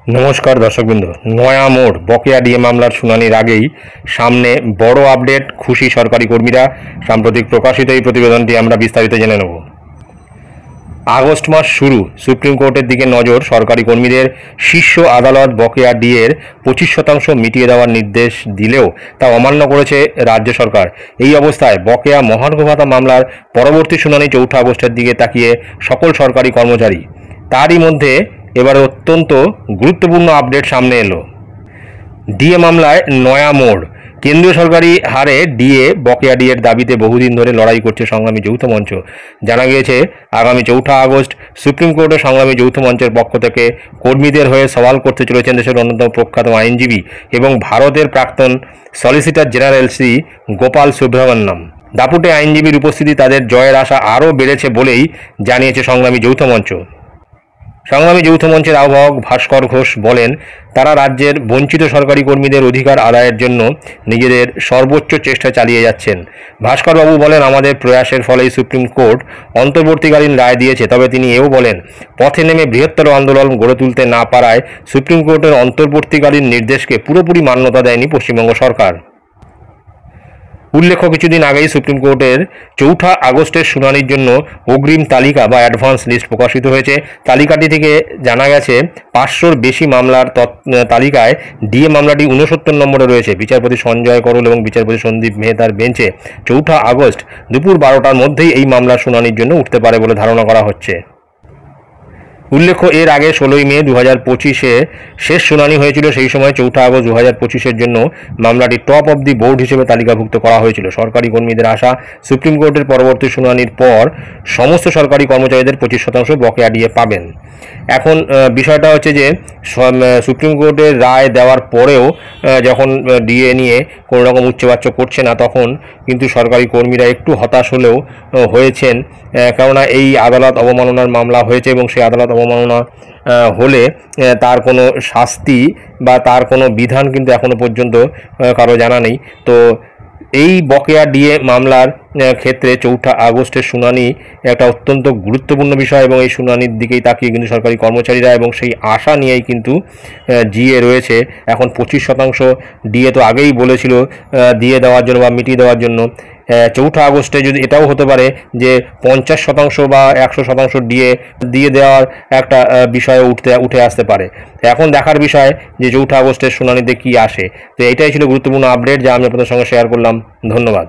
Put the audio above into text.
নমস্কার দর্শকবৃন্দ। নয়া মোড় বকেয়া ডিএ মামলার শুনানির আগেই সামনে বড় আপডেট, খুশি সরকারি কর্মীরা। সাম্প্রতিক প্রকাশিত এই প্রতিবেদনটি আমরা বিস্তারিত জেনে নেব। আগস্ট মাস শুরু, সুপ্রিম কোর্টের দিকে নজর। সরকারি কর্মীদের শীর্ষ আদালত বকেয়া ডিএর 25% মিটিয়ে দেওয়ার নির্দেশ দিলেও তা অমান্য করেছে রাজ্য সরকার। এই অবস্থায় বকেয়া মহার্ঘ ভাতা মামলার পরবর্তী শুনানি 4 আগস্টের দিকে তাকিয়ে সকল সরকারি কর্মচারী। তারই মধ্যে এবারে অত্যন্ত গুরুত্বপূর্ণ আপডেট সামনে এলো। ডিএ মামলায় নয়া মোড়। কেন্দ্রীয় সরকারি হারে ডিএ, বকেয়া ডিএর দাবিতে বহুদিন ধরে লড়াই করছে সংগ্রামী যৌথ মঞ্চ। জানা গিয়েছে আগামী 4 আগস্ট সুপ্রিম কোর্টে সংগ্রামী যৌথ মঞ্চের পক্ষ থেকে কর্মীদের হয়ে সওয়াল করতে চলেছেন দেশের অন্যতম প্রখ্যাত আইনজীবী এবং ভারতের প্রাক্তন সলিসিটর জেনারেল শ্রী গোপাল সুব্রহ্মণ্যম। দাপুটে আইনজীবীর উপস্থিতি তাদের জয়ের আশা আরও বেড়েছে বলেই জানিয়েছে সংগ্রামী যৌথ মঞ্চ। সংগ্রামী যৌথ মঞ্চের আহ্বায়ক ভাস্কর ঘোষ বলেন, তারা রাজ্যের বঞ্চিত সরকারি কর্মীদের অধিকার আদায়ের জন্য নিজেদের সর্বোচ্চ চেষ্টা চালিয়ে যাচ্ছেন। ভাস্করবাবু বলেন, আমাদের প্রয়াসের ফলেই সুপ্রিম কোর্ট অন্তর্বর্তীকালীন রায় দিয়েছে। তবে তিনি এও বলেন, পথে নেমে বৃহত্তর আন্দোলন গড়ে তুলতে না পারায় সুপ্রিম কোর্টের অন্তর্বর্তীকালীন নির্দেশকে পুরোপুরি মান্যতা দেয়নি পশ্চিমবঙ্গ সরকার। উল্লেখ্য, কিছুদিন আগেই সুপ্রিম কোর্টের 4 আগস্টের শুনানির জন্য অগ্রিম তালিকা বা অ্যাডভান্স লিস্ট প্রকাশিত হয়েছে। তালিকাটি থেকে জানা গেছে 500-র বেশি মামলার তালিকায় ডিএ মামলাটি 69 নম্বরে রয়েছে। বিচারপতি সঞ্জয় করল এবং বিচারপতি সন্দীপ মেহতার বেঞ্চে 4 আগস্ট দুপুর 12টার মধ্যেই এই মামলার শুনানির জন্য উঠতে পারে বলে ধারণা করা হচ্ছে। উল্লেখ্য, এর আগে 16ই মে 2025-এ শেষ শুনানি হয়েছিল। সেই সময় 4 আগস্ট 2025-এর জন্য মামলাটি টপ অব দি বোর্ড হিসেবে তালিকাভুক্ত করা হয়েছিল। সরকারি কর্মীদের আশা, সুপ্রিম কোর্টের পরবর্তী শুনানির পর সমস্ত সরকারি কর্মচারীদের 25% বকেয়া ডিএ পাবেন। এখন বিষয়টা হচ্ছে যে সুপ্রিম কোর্টের রায় দেওয়ার পরেও যখন ডিএ নিয়ে কোনো রকম উচ্চবাচ্য করছে না, তখন কিন্তু সরকারি কর্মীরা একটু হতাশ হলেও হয়েছেন। কেননা এই আদালত অবমাননার মামলা হয়েছে এবং সেই আদালত অবমাননা হলে তার কোনো শাস্তি বা তার কোনো বিধান কিন্তু এখনও পর্যন্ত কারো জানা নেই। তো এই বকেয়া ডিএ মামলার ক্ষেত্রে 4 আগস্টের শুনানি একটা অত্যন্ত গুরুত্বপূর্ণ বিষয় এবং এই শুনানির দিকেই তাকিয়ে কিন্তু সরকারি কর্মচারীরা এবং সেই আশা নিয়েই কিন্তু জিএ রয়েছে। এখন 25% ডিএ তো আগেই বলেছিল দিয়ে দেওয়ার জন্য বা মিটিয়ে দেওয়ার জন্য। 4 আগস্টে যদি এটাও হতে পারে যে 50% বা 100% ডিএ দিয়ে দেওয়ার একটা বিষয় উঠে আসতে পারে। এখন দেখার বিষয় যে 4 আগস্টের শুনানিতে কি আসে। তো এটাই ছিল গুরুত্বপূর্ণ আপডেট যা আমি আপনাদের সঙ্গে শেয়ার করলাম। ধন্যবাদ।